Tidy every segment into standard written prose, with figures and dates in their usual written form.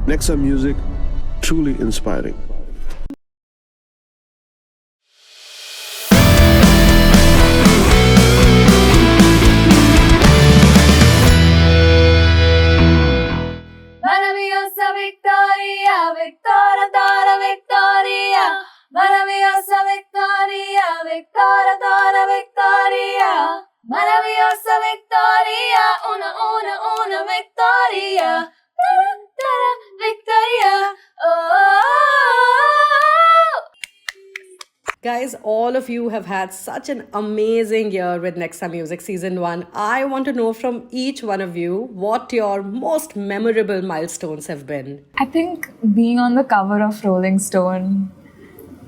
NEXA Music, truly inspiring. Maravillosa Victoria, Victoria, Dora, Victoria. Maravillosa Victoria, Victoria, Dora, Victoria. Maravillosa Victoria, una Victoria. Tara, tara, Victoria. Oh. Guys, all of you have had such an amazing year with NEXA Music Season 1. I want to know from each one of you what your most memorable milestones have been. I think being on the cover of Rolling Stone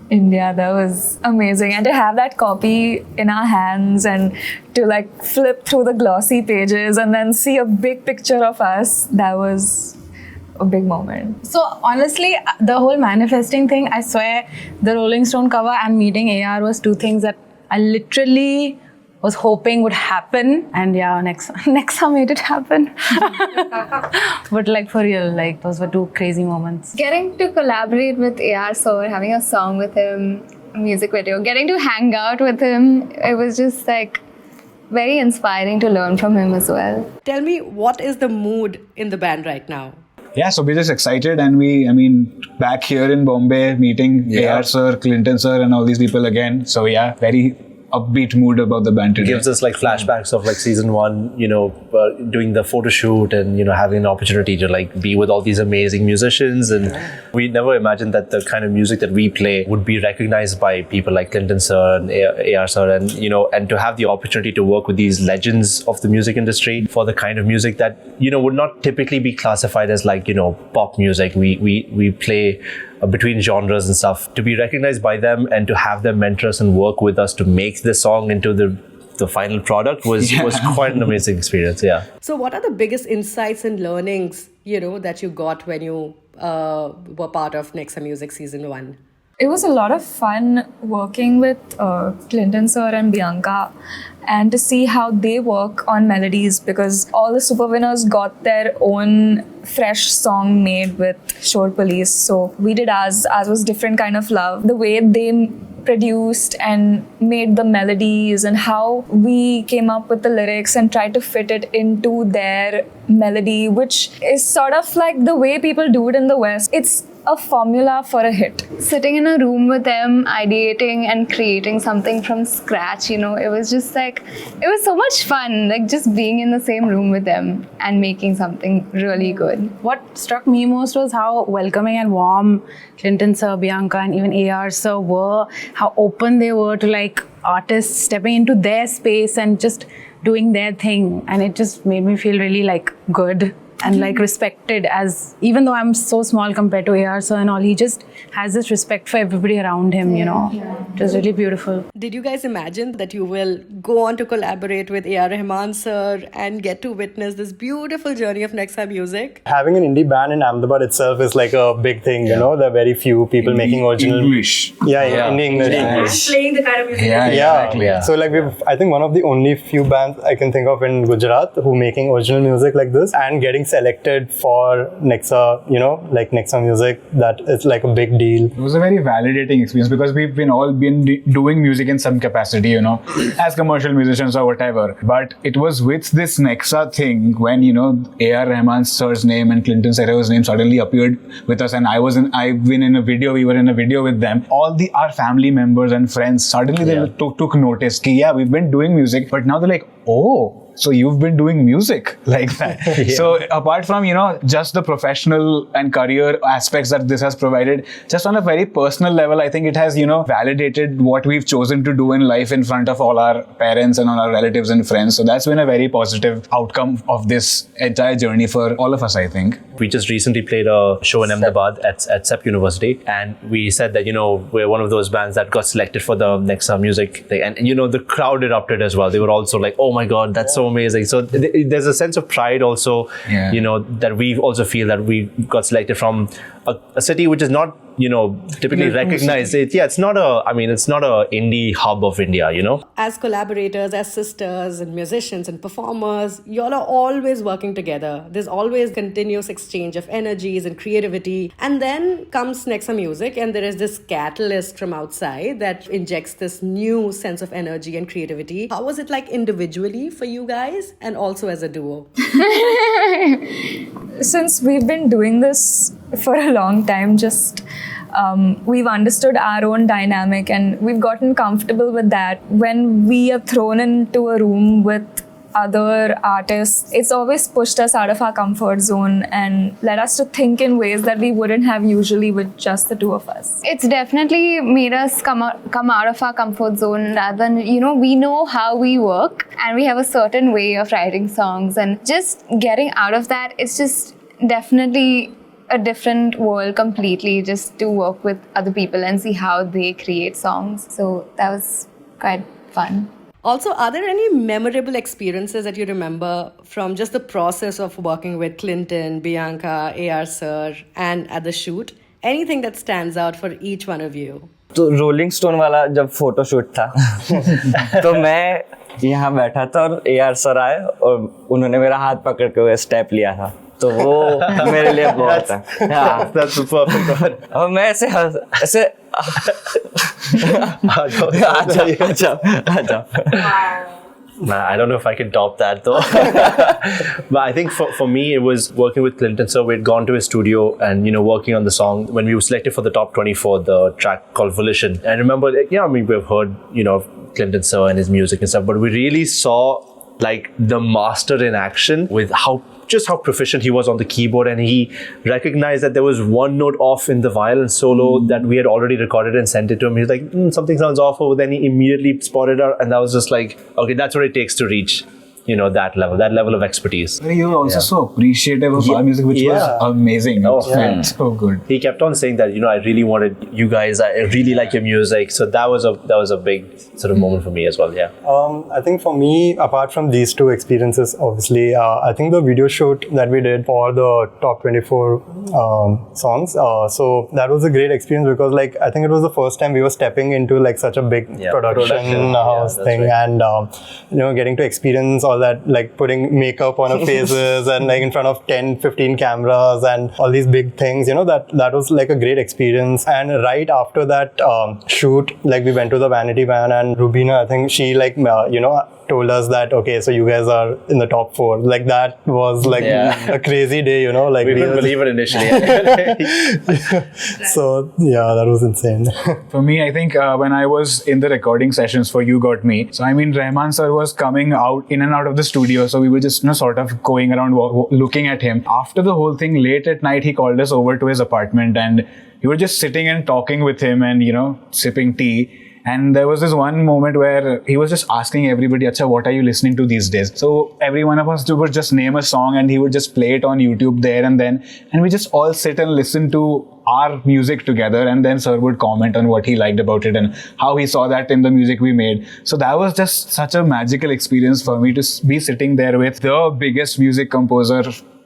India, that was amazing. And to have that copy in our hands and to like flip through the glossy pages and then see a big picture of us, that was a big moment. So honestly, the whole manifesting thing, I swear, the Rolling Stone cover and meeting AR was two things that I literally was hoping would happen. And yeah, NEXA made it happen. But like for real, like those were two crazy moments. Getting to collaborate with AR Sir, having a song with him, a music video, getting to hang out with him, it was just like very inspiring to learn from him as well. Tell me, what is the mood in the band right now? Yeah, so we're just excited, and back here in Bombay, meeting AR Sir, Clinton Sir, and all these people again. So yeah, very upbeat mood about the band today. It gives us like flashbacks of like season 1, doing the photo shoot and, having an opportunity to like be with all these amazing musicians. And we never imagined that the kind of music that we play would be recognized by people like Clinton Sir and AR Sir, and, and to have the opportunity to work with these legends of the music industry for the kind of music that, would not typically be classified as like, pop music. We play between genres and stuff. To be recognized by them and to have them mentor us and work with us to make this song into the final product was quite an amazing experience. Yeah. So what are the biggest insights and learnings, that you got when you were part of NEXA Music Season 1? It was a lot of fun working with Clinton Sir and Bianca and to see how they work on melodies, because all the super winners got their own fresh song made with Shore Police. So we did ours was different kind of love. The way they produced and made the melodies and how we came up with the lyrics and tried to fit it into their melody, which is sort of like the way people do it in the West. It's a formula for a hit. Sitting in a room with them, ideating and creating something from scratch, it was just like, it was so much fun, like just being in the same room with them and making something really good. What struck me most was how welcoming and warm Clinton Sir, Bianca, and even AR Sir were, how open they were to like artists stepping into their space and just doing their thing. And it just made me feel really like good and like respected, as even though I'm so small compared to AR Sir and all, he just has this respect for everybody around him, It was really beautiful. Did you guys imagine that you will go on to collaborate with A.R. Rahman Sir and get to witness this beautiful journey of NEXA Music? Having an indie band in Ahmedabad itself is like a big thing, There are very few people making original English. In English. Playing the kind of music. Exactly. So like I think one of the only few bands I can think of in Gujarat who making original music like this and getting selected for NEXA, like NEXA Music, that is like a big deal. It was a very validating experience because we've all been doing music in some capacity, as commercial musicians or whatever. But it was with this NEXA thing when, A.R. Rahman Sir's name and Clinton Sir's name suddenly appeared with us, and we were in a video with them. All our family members and friends, suddenly they took notice. We've been doing music, but now they're like, oh, so you've been doing music like that. So apart from, just the professional and career aspects that this has provided, just on a very personal level, I think it has, validated what we've chosen to do in life in front of all our parents and all our relatives and friends. So that's been a very positive outcome of this entire journey for all of us, I think. We just recently played a show in Ahmedabad at SEP University, and we said that, we're one of those bands that got selected for the NEXA Music thing. And the crowd erupted as well. They were also like, oh my God, that's so amazing. So there's a sense of pride also, that we also feel that we got selected from a city which is not typically recognized. It's not a indie hub of India, As collaborators, as sisters and musicians and performers, y'all are always working together. There's always continuous exchange of energies and creativity. And then comes NEXA Music, and there is this catalyst from outside that injects this new sense of energy and creativity. How was it like individually for you guys and also as a duo? Since we've been doing this for a long time, we've understood our own dynamic and we've gotten comfortable with that. When we are thrown into a room with other artists, it's always pushed us out of our comfort zone and led us to think in ways that we wouldn't have usually with just the two of us. It's definitely made us come out of our comfort zone rather than, we know how we work and we have a certain way of writing songs, and just getting out of that, it's just definitely a different world completely, just to work with other people and see how they create songs. So that was quite fun. Also, are there any memorable experiences that you remember from just the process of working with Clinton, Bianca, AR Sir, and at the shoot? Anything that stands out for each one of you? तो rolling stone वाला जब photo shoot था तो मैं यहाँ बैठा था और AR सर आए और उन्होंने मेरा हाथ पकड़ के वो स्टेप लिया था, तो वो मेरे लिए बहुत है. That's the perfect one. और मैं ऐसे अच्छा. I don't know if I can top that though. But I think for me, it was working with Clinton. So we'd gone to his studio and, working on the song. When we were selected for the top 24, the track called Volition. And I remember, we've heard, Clinton Sir and his music and stuff, but we really saw like the master in action with how proficient he was on the keyboard, and he recognized that there was one note off in the violin solo that we had already recorded and sent it to him. He was like, something sounds off, but then he immediately spotted it, and that was just like, okay, that's what it takes to reach that level of expertise. You were also so appreciative of our music, which was amazing. It felt so good. He kept on saying that, I really wanted you guys, I really like your music. So that was a big sort of moment for me as well. Yeah. I think for me, apart from these two experiences, obviously, I think the video shoot that we did for the top 24 songs, so that was a great experience because I think it was the first time we were stepping into such a big production house thing, right. And getting to experience all that, putting makeup on our faces and in front of 10-15 cameras and all these big things, that was a great experience. And right after that shoot, we went to the Vanity Van, and Rubina, I think she told us that, okay, so you guys are in the top 4. That was a crazy day, we couldn't believe it initially. So yeah, that was insane. For me, I think when I was in the recording sessions for You Got Me, so Rahman sir was coming in and out of the studio, so we were just sort of going around looking at him. After the whole thing, late at night, he called us over to his apartment, and we were just sitting and talking with him and sipping tea. And there was this one moment where he was just asking everybody, Acha, what are you listening to these days? So every one of us would just name a song and he would just play it on YouTube there and then. And we just all sit and listen to our music together, and then sir would comment on what he liked about it and how he saw that in the music we made. So that was just such a magical experience for me to be sitting there with the biggest music composer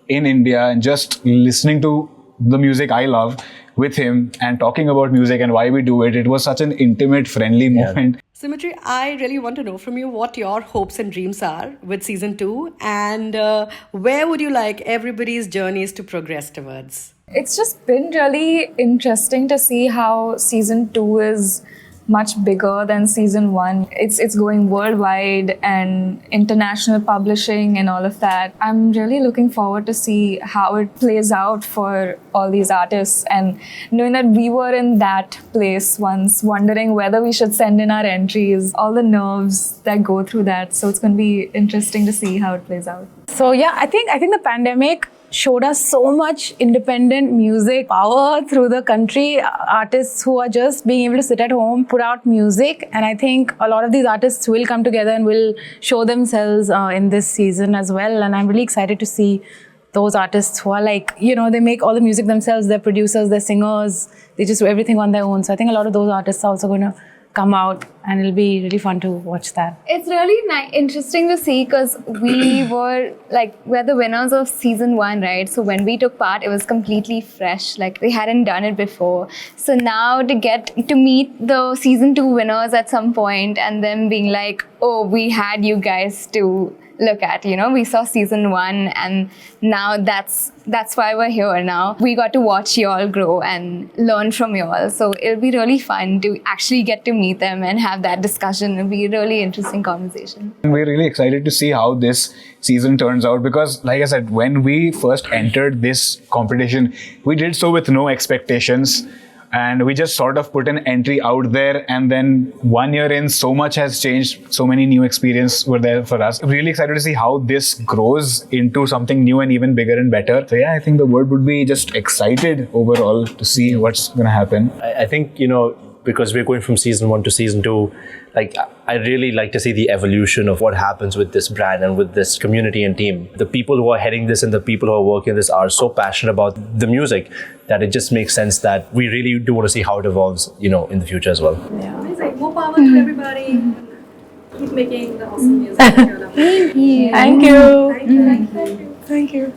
in India and just listening to the music I love with him and talking about music and why we do it. It was such an intimate, friendly moment. Simetri, I really want to know from you what your hopes and dreams are with season 2, and where would you like everybody's journeys to progress towards? It's just been really interesting to see how season 2 is much bigger than season 1. It's going worldwide and international publishing and all of that. I'm really looking forward to see how it plays out for all these artists, and knowing that we were in that place once, wondering whether we should send in our entries, all the nerves that go through that. So it's going to be interesting to see how it plays out. So yeah, I think the pandemic showed us so much independent music power through the country. Artists who are just being able to sit at home, put out music, and I think a lot of these artists will come together and will show themselves in this season as well. And I'm really excited to see those artists who are they make all the music themselves, they're producers, they're singers, they just do everything on their own. So I think a lot of those artists are also going to come out, and it'll be really fun to watch that. It's really interesting to see because we're the winners of season 1, right? So when we took part, it was completely fresh. Like we hadn't done it before. So now to get to meet the season 2 winners at some point and then being like, oh, we had you guys to look at, we saw season 1 and now that's why we're here now. We got to watch y'all grow and learn from y'all. So it'll be really fun to actually get to meet them and have that discussion. It'll be a really interesting conversation. We're really excited to see how this season turns out because, like I said, when we first entered this competition, we did so with no expectations. And we just sort of put an entry out there, and then 1 year in, so much has changed. So many new experiences were there for us. Really excited to see how this grows into something new and even bigger and better. So yeah, I think the word would be just excited overall to see what's going to happen. I think, because we're going from season 1 to season 2, I really like to see the evolution of what happens with this brand and with this community and team. The people who are heading this and the people who are working this are so passionate about the music that it just makes sense that we really do want to see how it evolves, in the future as well. Yeah. Amazing. More power to everybody. Keep making the awesome music. Thank you. Thank you. Thank you.